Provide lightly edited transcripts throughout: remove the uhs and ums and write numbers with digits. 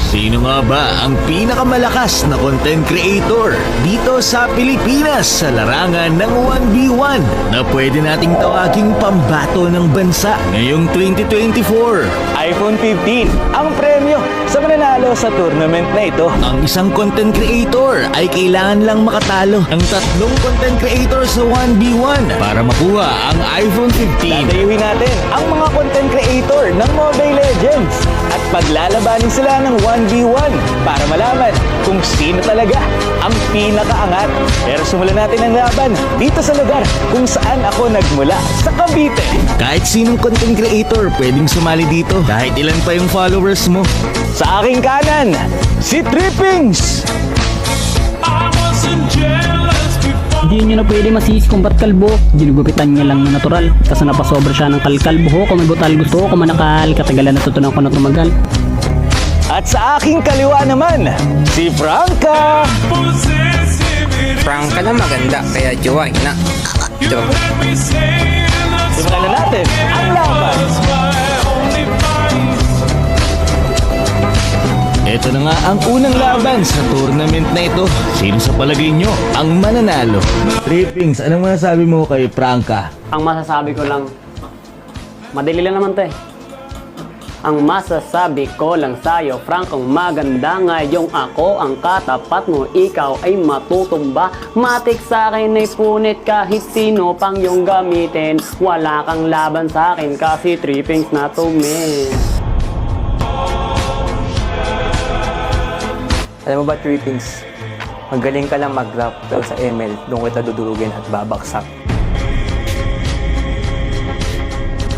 Sino nga ba ang pinakamalakas na content creator dito sa Pilipinas sa larangan ng 1v1 na pwede nating tawaging pambato ng bansa ngayong 2024? iPhone 15 ang premyo sa mananalo sa tournament na ito. Ang isang content creator ay kailangan lang makatalo ng 3 content creator sa 1v1 para makuha ang iPhone 15. Dadayuhin natin ang mga content creator ng Mobile Legends at paglalabanin sila ng 1v1 para malaman kung sino talaga ang pinakaangat. Pero simulan natin ang laban dito sa lugar kung saan ako nagmula, sa Cavite. Kahit sinong content creator pwedeng sumali dito, kahit ilan pa yung followers mo. Sa aking kanan, si Trippings. Hindi nyo na pwede masisi kung ba't kalbo. Ginugupitan niya lang na natural. Kasi napasobra siya ng kalkalbo ho. Kung may butal gusto ko, kung manakal, katagalan natutunan ko na tumagal. At sa aking kaliwa naman, si Franca. Franca na maganda, kaya jowain na. Joke. Simulan na natin ang laban. Ito na nga ang unang laban sa tournament na ito. Sino sa palagay nyo ang mananalo? Trippings, anong masasabi mo kay Franca? Ang masasabi ko lang, madali lang naman to eh. Ang masasabi ko lang sa'yo, Frankong, maganda ngayong ako ang katapat mo. Ikaw ay matutumba. Matik sa'kin ay punit kahit sino pang yung gamitin. Wala kang laban sa'kin kasi Trippings na to, man. Alam mo ba, Trippings? Magaling ka lang mag-rap pero sa ML, doon kita dudurugin at babaksak.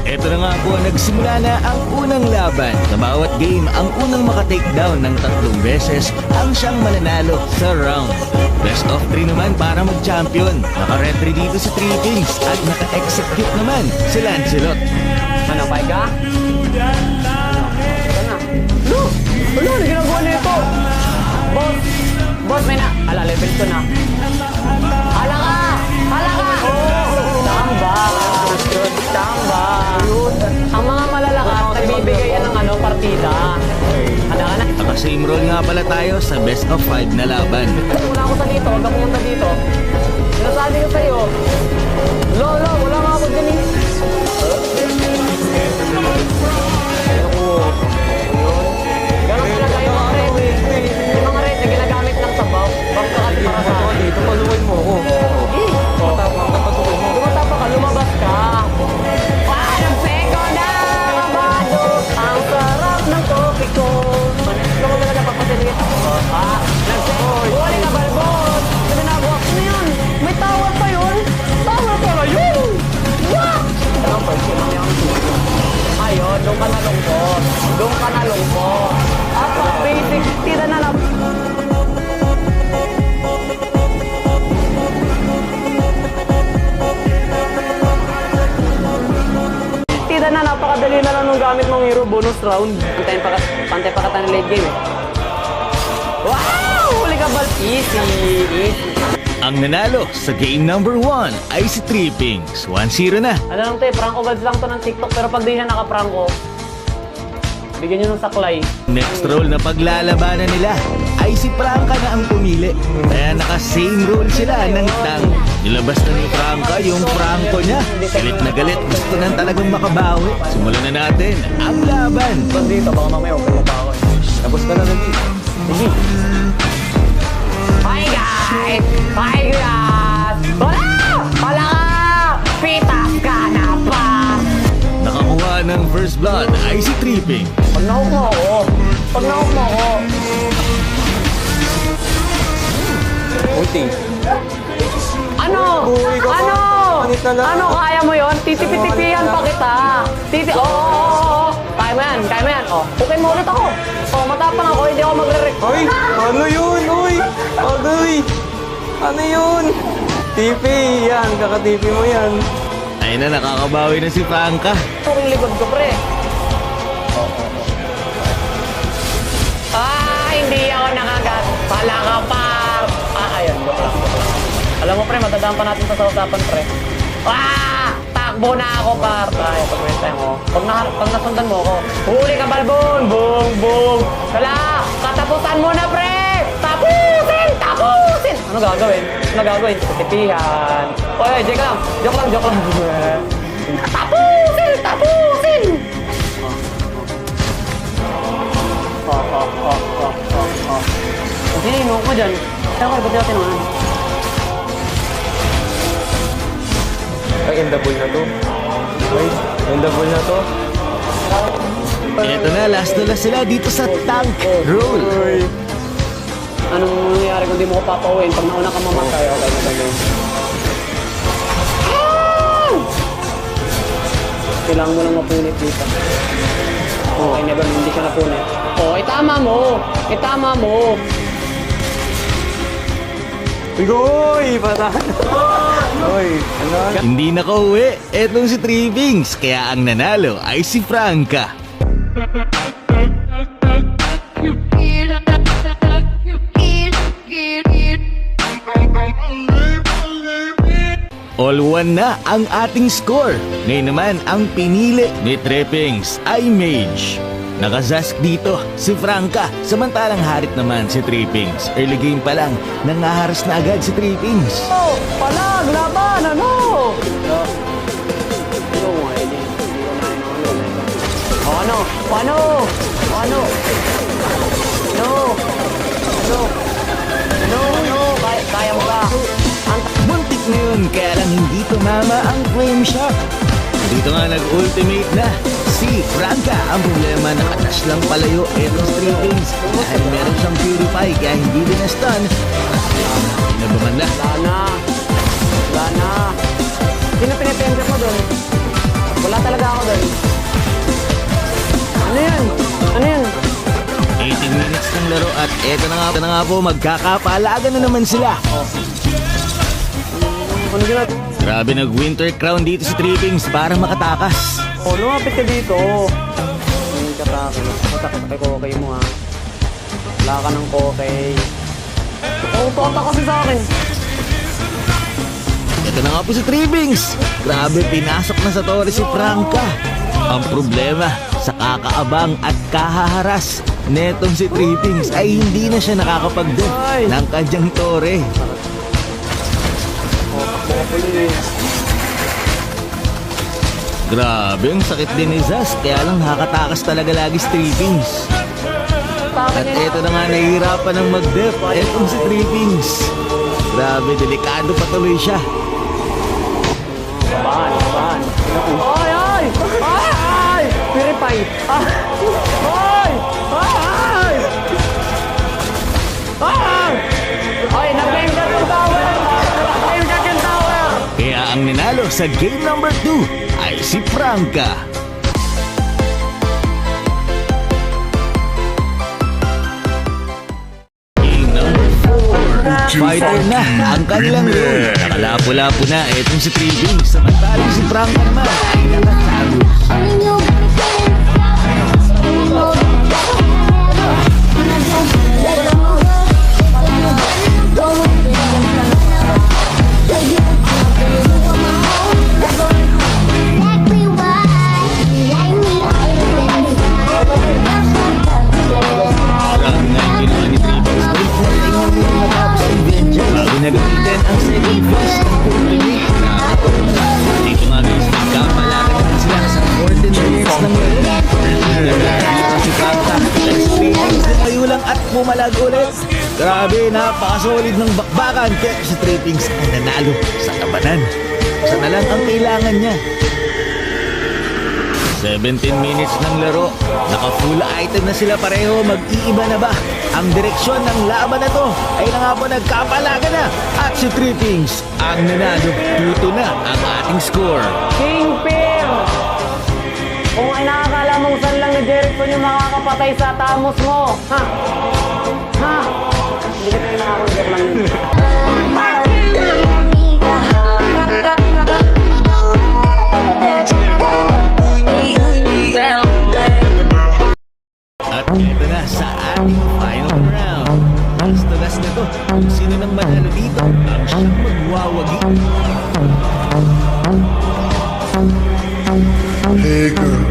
Ito na nga po, nagsimula na ang unang laban. Sa bawat game, ang unang maka-takedown ng 3 beses ang siyang mananalo sa round. Best of 3 naman para mag-champion. Naka-retry dito si Trippings at naka-execute naman si Lancelot. Ano, pay ka? Ano? Ano? Ano ginagawa na ito? Boss, may na. Ala, level 2 na. Hala ka! Hala ka! Tamba! Tamba! Ang mga malalakas, nagbibigay yan ng partida. Hala ka na. Naka-same role nga pala tayo sa best of 5 na laban. Wala ako sa dito, huwag ka pumunta dito. Sinasabi ko sa'yo, Lolo, wala nga ako dyan eh. Ganun talaga yung mga red. Yung mga red na ginagamit lang sa buff. Buff ka kasi para sa akin. Dito, paluin mo ako. Patapatuloy mo. Tumatapa ka, lumabas ka. Parang seko na kabado. Ang sarap ng kopi ko. Ito ko talaga papatiligit ako. Nagseko. Huli ka, balbon. Sabi na, wak na yun. May tawag pa yun. Tawag pa yun. Wak! Ang pwede lang yung ayun, doon ka nalungkot. Doon ka nalungkot. At pag basic, tira na lang. Tira na, napakadali na lang nung gamit mong hero bonus round. Pantay pa ka ng late game eh. Wow! Huli ka bal. Easy, easy. Ang nanalo sa game number 1 ay si Trippings. 1-0 na. Ano lang te, Franco Gods lang to ng TikTok pero pag di siya naka-Franco, bigyan nyo ng saklay. Next role na paglalabanan nila ay si Franca na ang pumili. Kaya naka-same role sila ng tang. Nilabas na ni Franca yung Franco niya. Galit na galit, gusto na talagang makabawi. Simulan na natin ang laban. Pag dito, baka mamaya huwag ka pa ako eh. Tapos ka na lagi. Sige. Hi guys! Hi guys! Wala! Wala ka! Pitas ka na pa! Nakakuha ng first blood ay si Tripping. Pag nahuk mo ako! Pag nahuk mo ako! Ulti. Ano? Uy, ikaw Ano? pa. Manit na lang. Ano? Kaya mo yun? Titipitipihan pa kita. Oo. Kaya mo yan. Kaya mo yan. Oh, pukin mo ulit ako. Oh, matapang ako. Hindi ako magre-rec. Ay! Ano yun? Uy! Agay! Ano yun? TP! Yan! Kaka-TP mo yan. Ay na, nakakabawi na si Franca. Puking likod ko, pre. Hindi ako nakagat. Pala ka pa. Ayun. Joke lang. Alam mo, pre, matadaan pa natin sa usapan, pre. Takbo na ako, par. Ay, pag may time, oh. Pag nasundan mo ako, huli ka, balbon! Boom, boom! Kala! Ano gagawin? Ano gagawin? Titipihan. Oy, joke lang. Joke lang, joke lang. Tapusin! Tapusin! Kasi mo ko dyan. Kaya ko, ba't natin naman? Ay, endable na to. Ay, endable na to. Eto na, last na sila dito sa tank roll. Uy. Anong nangyayari kung di mo ko papauwiin? Pag nauna ka mamatay, okay na gagawin. Kailangan mo lang mapunit dito. Okay, never, hindi ka napunit. Oh, itama mo! Itama mo! Uy, patay. Uy, ano? Hindi nakauwi, etong si Trippings, kaya ang nanalo ay si Franca. All one na ang ating score. Ngayon naman ang pinili ni Trippings ay Mage. Nakazask dito si Franca, samantalang harit naman si Trippings. Early game pa lang, nangaharas na agad si Trippings. Oh! Palag! Laban! Ano? Ano? Ano? Ano? No! No! No! No! Kaya mo ba? Muntik na yun, kaya lang hindi tumama ang flame shot. Dito nga nag-ultimate na si Franca. Ang problema, nakatas lang palayo etong Trippings. Dahil meron siyang purify, kaya hindi din na-stun. Nabaman na. Wala na. Wala na. Sino pinipensya mo doon? Wala talaga ako doon. Ano yan? Ano yan? 18 minutes ng laro at eto na nga po, magkakapalagan na naman sila. Ano ginagawa? Grabe nag-winter crown dito si Trippings para makatakas. Oh, lumapit ka dito. Hindi ka sa akin. Matakot kay kokay mo ha. Wala ka ng kokay. Oh, tota kasi sa akin. Ito na nga po si Trippings. Grabe, pinasok na sa tore si Franca. Ang problema, sa kakaabang at kahaharas netong si Trippings ay hindi na siya nakakapag-def ng kanyang tore. Grabe, ang sakit din ni Zaz. Kaya lang nakakatakas talaga lagi si Trippings. At eto na nga, nahihirapan ng mag-def. Etong si Trippings. Grabe, delikado patuloy siya. Kabahan, kabahan. Ay, ay! Ay, ay! Purify! Ah! Ay! Ay! Ay! Ay, nag-flame shot yung tower! Nag-flame shot yung tower! Kaya ang ninalo sa game number 2 ay si Franca. Game number 4. Fighter na ang kanilang role. Nakalapo-lapo na etong si Trippings. Samantalang si Franca naman ay nakatago. Parang nga yung ginawa ni Trippings. Bago nagamitin ang second phase ng ultimate. Dito nga guys, nagkapalakan naman sila sa 14 minutes ng laro. Si Franca, Trippings lumayo lang at bumalag ulit. Grabe, napakasolid ng bakbakan. Kaya si Trippings ay nanalo sa kabanan. Sana lang ang kailangan niya. 17 minutes ng laro. Naka-full item na sila pareho. Mag-iiba na ba ang direksyon ng laban na to? Ay na nga po, nagkapalaga na. At si Trippings ang nanalo. 2-2 na ang ating score. King Pear! Kung ay nakakala mong saan lang ni Jericho yung makakapatay sa tamos mo. Ha? Ha? Hindi ka tayo nakakagap lang yun. At ito na sa ating final round. Last na last na to. Kung sino nang manalo dito, ang siyang magwawagi. Hey girl,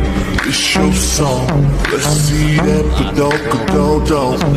it's your song. Let's see that ka-daw, ka-daw, daw.